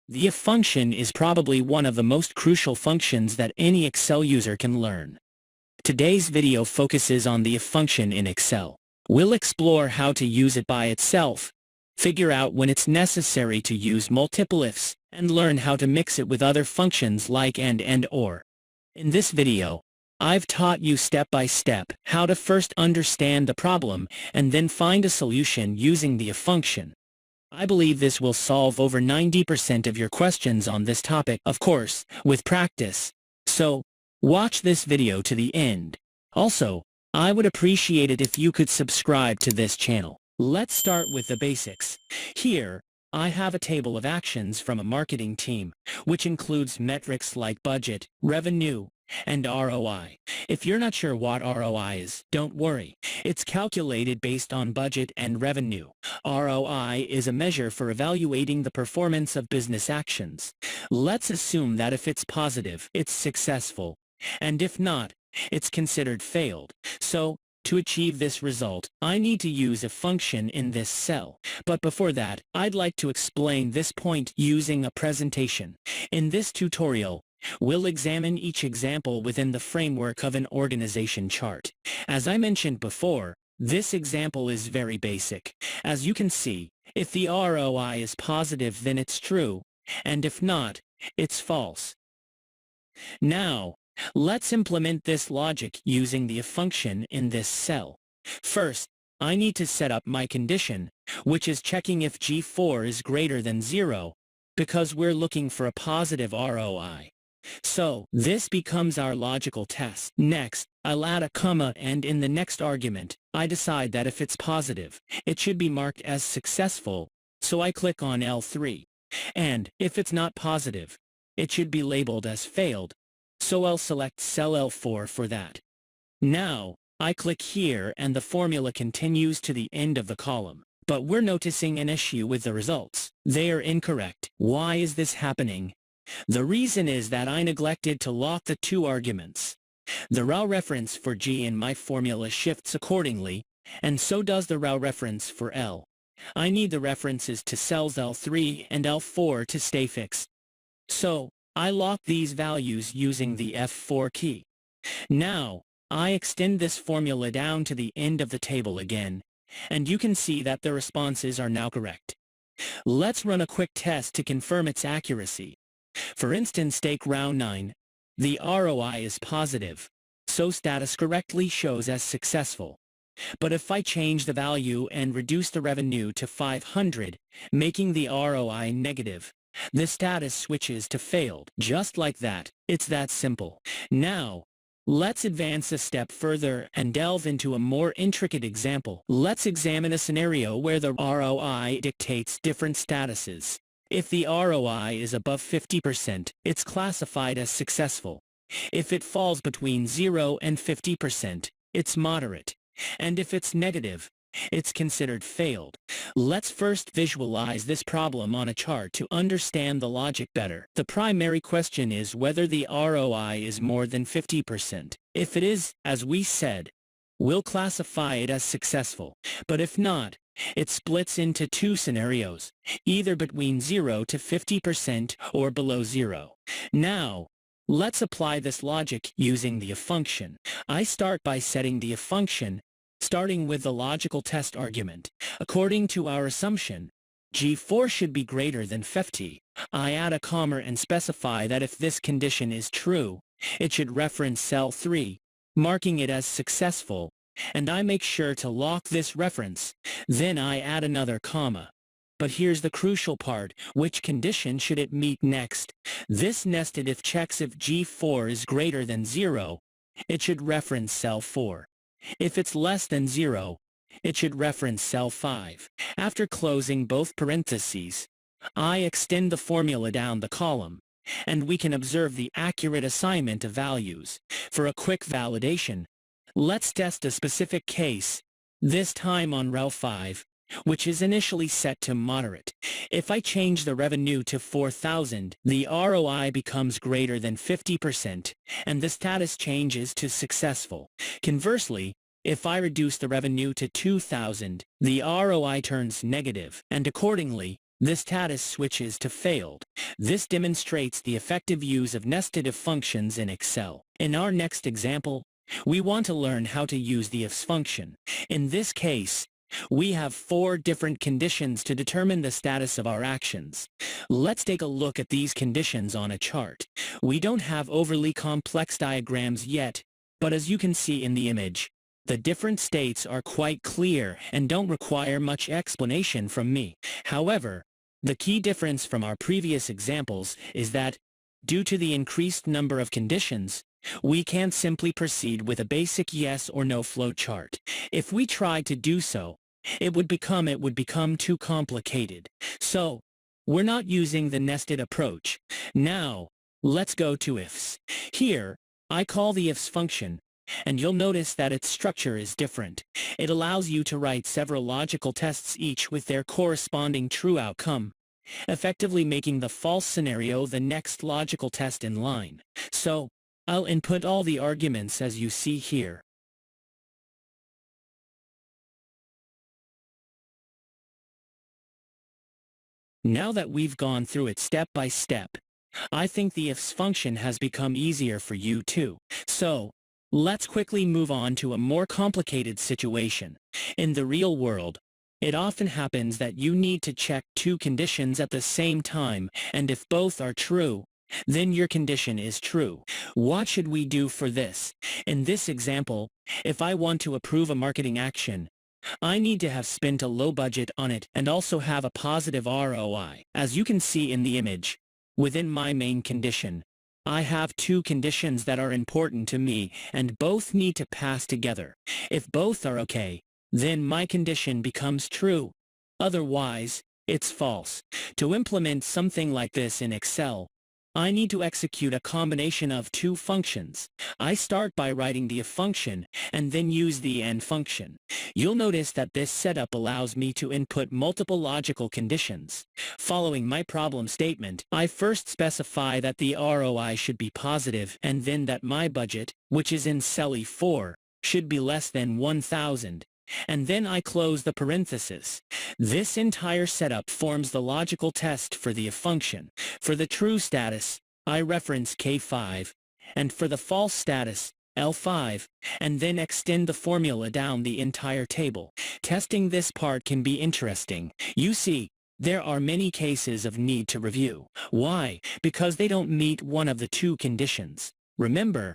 The if function is probably one of the most crucial functions that any Excel user can learn. Today's video focuses on the if function in Excel. We'll explore how to use it by itself, figure out when it's necessary to use multiple ifs, and learn how to mix it with other functions like and or. In this video, I've taught you step by step how to first understand the problem and then find a solution using the if function. I believe this will solve over 90% of your questions on this topic, of course, with practice. So, watch this video to the end. Also, I would appreciate it if you could subscribe to this channel. Let's start with the basics. Here, I have a table of actions from a marketing team, which includes metrics like budget, revenue, and ROI. If you're not sure what ROI is, don't worry. It's calculated based on budget and revenue. ROI is a measure for evaluating the performance of business actions. Let's assume that if it's positive, it's successful, and if not, it's considered failed. So, to achieve this result, I need to use a function in this cell. But before that, I'd like to explain this point using a presentation. In this tutorial, we'll examine each example within the framework of an organization chart. As I mentioned before, this example is very basic. As you can see, if the ROI is positive, then it's true, and if not, it's false. Now, let's implement this logic using the if function in this cell. First, I need to set up my condition, which is checking if G4 is greater than 0, because we're looking for a positive ROI. So, this becomes our logical test. Next, I'll add a comma, and in the next argument, I decide that if it's positive, it should be marked as successful, so I click on L3. And, if it's not positive, it should be labeled as failed, so I'll select cell L4 for that. Now, I click here and the formula continues to the end of the column. But we're noticing an issue with the results. They are incorrect. Why is this happening? The reason is that I neglected to lock the two arguments. The row reference for G in my formula shifts accordingly, and so does the row reference for L. I need the references to cells L3 and L4 to stay fixed. So, I lock these values using the F4 key. Now, I extend this formula down to the end of the table again, and you can see that the responses are now correct. Let's run a quick test to confirm its accuracy. For instance, take row 9. The ROI is positive, so status correctly shows as successful. But if I change the value and reduce the revenue to 500, making the ROI negative, the status switches to failed. Just like that. It's that simple. Now, let's advance a step further and delve into a more intricate example. Let's examine a scenario where the ROI dictates different statuses. If the ROI is above 50%, it's classified as successful. If it falls between 0 and 50%, it's moderate. And if it's negative, it's considered failed. Let's first visualize this problem on a chart to understand the logic better. The primary question is whether the ROI is more than 50%. If it is, as we said, we'll classify it as successful. But if not, it splits into two scenarios, either between 0 to 50% or below 0. Now, let's apply this logic using the if function. I start by setting the if function, starting with the logical test argument. According to our assumption, G4 should be greater than 50. I add a comma and specify that if this condition is true, it should reference cell 3, marking it as successful, and I make sure to lock this reference. Then I add another comma. But here's the crucial part: which condition should it meet next? This nested if checks if G4 is greater than 0, it should reference cell 4. If it's less than 0, it should reference cell 5. After closing both parentheses, I extend the formula down the column, and we can observe the accurate assignment of values. For a quick validation, let's test a specific case, this time on row 5, which is initially set to moderate. If I change the revenue to 4,000, the ROI becomes greater than 50%, and the status changes to successful. Conversely, if I reduce the revenue to 2,000, the ROI turns negative, and accordingly, the status switches to failed. This demonstrates the effective use of nested if functions in Excel. In our next example, we want to learn how to use the ifs function. In this case, we have 4 different conditions to determine the status of our actions. Let's take a look at these conditions on a chart. We don't have overly complex diagrams yet, but as you can see in the image, the different states are quite clear and don't require much explanation from me. However, the key difference from our previous examples is that, due to the increased number of conditions, we can't simply proceed with a basic yes or no flow chart. If we tried to do so, it would become too complicated. So, we're not using the nested approach. Now, let's go to ifs. Here, I call the ifs function, and you'll notice that its structure is different. It allows you to write several logical tests, each with their corresponding true outcome, effectively making the false scenario the next logical test in line. So, I'll input all the arguments as you see here. Now that we've gone through it step by step, I think the ifs function has become easier for you too. So, let's quickly move on to a more complicated situation. In the real world, it often happens that you need to check 2 conditions at the same time, and if both are true, then your condition is true. What should we do for this? In this example, if I want to approve a marketing action, I need to have spent a low budget on it and also have a positive ROI. As you can see in the image, within my main condition, I have 2 conditions that are important to me, and both need to pass together. If both are okay, then my condition becomes true. Otherwise, it's false. To implement something like this in Excel, I need to execute a combination of 2 functions. I start by writing the if function and then use the and function. You'll notice that this setup allows me to input multiple logical conditions. Following my problem statement, I first specify that the ROI should be positive and then that my budget, which is in cell E4, should be less than 1,000. And then I close the parenthesis. This entire setup forms the logical test for the if function. For the true status, I reference K5, and for the false status, L5, and then extend the formula down the entire table. Testing this part can be interesting. You see, there are many cases of need to review. Why? Because they don't meet one of the 2 conditions. Remember,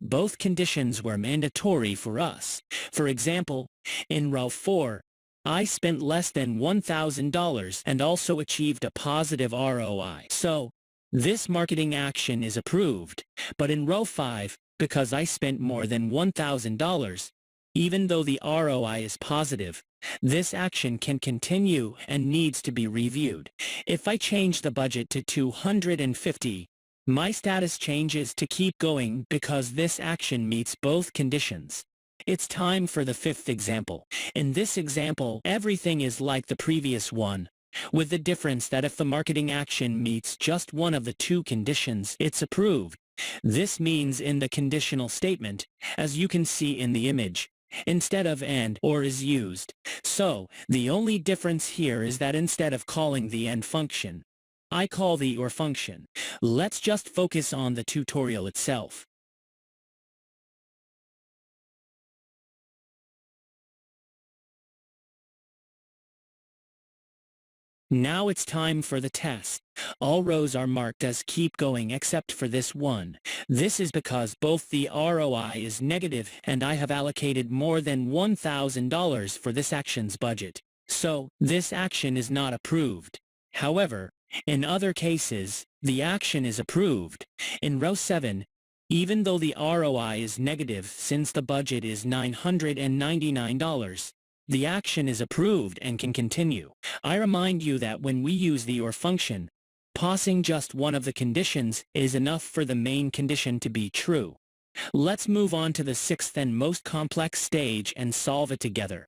both conditions were mandatory for us. For example, in row 4, I spent less than $1,000 and also achieved a positive ROI. So, this marketing action is approved. But in row 5, because I spent more than $1,000, even though the ROI is positive, this action can continue and needs to be reviewed. If I change the budget to $250, my status changes to keep going because this action meets both conditions. It's time for the 5th example. In this example, everything is like the previous one, with the difference that if the marketing action meets just one of the 2 conditions, it's approved. This means in the conditional statement, as you can see in the image, instead of and or is used. So, the only difference here is that instead of calling the and function, I call the or function. Let's just focus on the tutorial itself. Now it's time for the test. All rows are marked as keep going except for this one. This is because both the ROI is negative and I have allocated more than $1,000 for this action's budget. So, this action is not approved. However, in other cases, the action is approved. In row 7, even though the ROI is negative since the budget is $999, the action is approved and can continue. I remind you that when we use the or function, passing just one of the conditions is enough for the main condition to be true. Let's move on to the 6th and most complex stage and solve it together.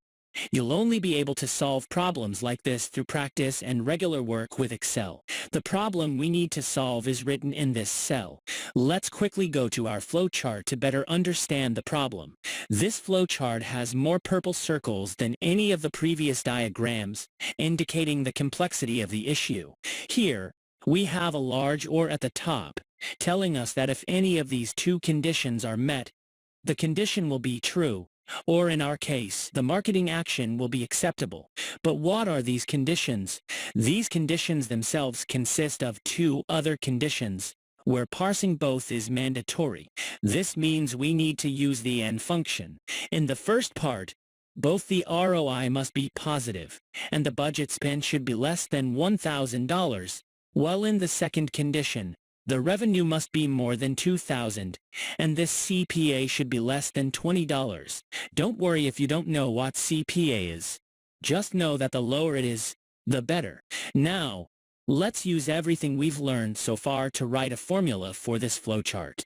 You'll only be able to solve problems like this through practice and regular work with Excel. The problem we need to solve is written in this cell. Let's quickly go to our flowchart to better understand the problem. This flowchart has more purple circles than any of the previous diagrams, indicating the complexity of the issue. Here, we have a large OR at the top, telling us that if any of these two conditions are met, the condition will be true, or in our case, the marketing action will be acceptable. But what are these conditions? These conditions themselves consist of two other conditions, where parsing both is mandatory. This means we need to use the AND function. In the first part, both the ROI must be positive, and the budget spent should be less than $1,000, while in the second condition, the revenue must be more than $2,000, and this CPA should be less than $20. Don't worry if you don't know what CPA is. Just know that the lower it is, the better. Now, let's use everything we've learned so far to write a formula for this flowchart.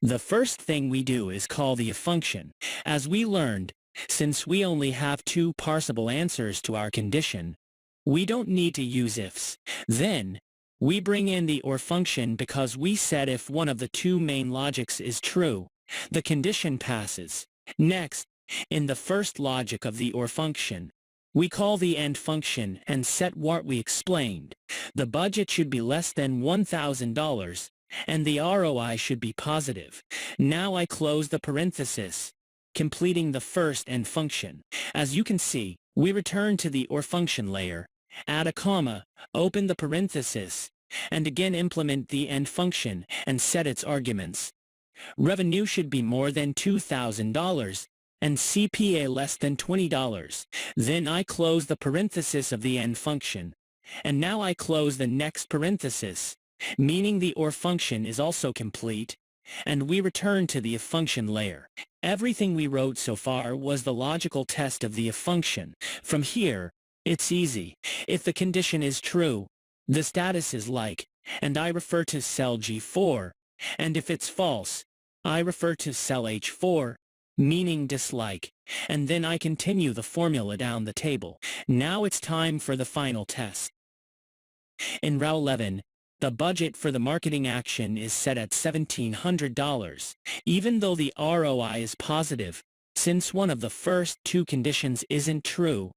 The first thing we do is call the if function. As we learned, since we only have two parsable answers to our condition, we don't need to use ifs. Then, we bring in the OR function because we said if one of the two main logics is true, the condition passes. Next, in the first logic of the OR function, we call the AND function and set what we explained. The budget should be less than $1,000, and the ROI should be positive. Now I close the parenthesis, completing the first AND function. As you can see, we return to the OR function layer, add a comma, open the parenthesis, and again implement the AND function and set its arguments. Revenue should be more than $2,000, and CPA less than $20. Then I close the parenthesis of the AND function, and now I close the next parenthesis, meaning the OR function is also complete, and we return to the if function layer. Everything we wrote so far was the logical test of the if function. From here, it's easy. If the condition is true, the status is like, and I refer to cell G4, and if it's false, I refer to cell H4, meaning dislike, and then I continue the formula down the table. Now it's time for the final test. In row 11, the budget for the marketing action is set at $1,700, even though the ROI is positive, since one of the first two conditions isn't true.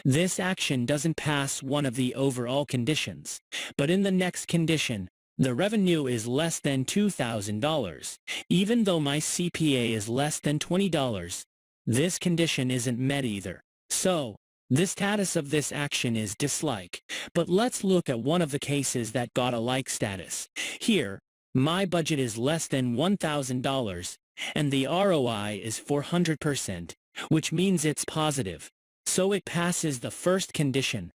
This action doesn't pass one of the overall conditions, but in the next condition, the revenue is less than $2,000, even though my CPA is less than $20. This condition isn't met either. So, the status of this action is dislike. But let's look at one of the cases that got a like status. Here, my budget is less than $1,000, and the ROI is 400%, which means it's positive. So it passes the first condition,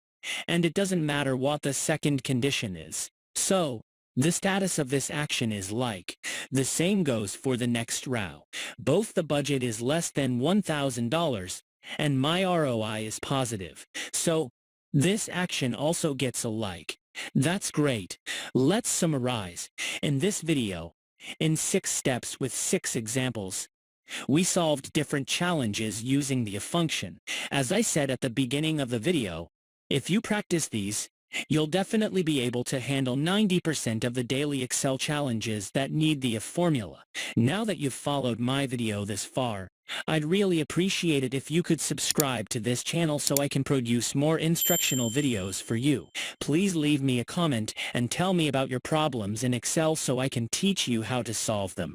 and it doesn't matter what the second condition is. So, the status of this action is like. The same goes for the next row. Both the budget is less than $1,000, and my ROI is positive. So, this action also gets a like. That's great. Let's summarize. In this video, in 6 steps with 6 examples, we solved different challenges using the if function. As I said at the beginning of the video, if you practice these, you'll definitely be able to handle 90% of the daily Excel challenges that need the if formula. Now that you've followed my video this far, I'd really appreciate it if you could subscribe to this channel so I can produce more instructional videos for you. Please leave me a comment and tell me about your problems in Excel so I can teach you how to solve them.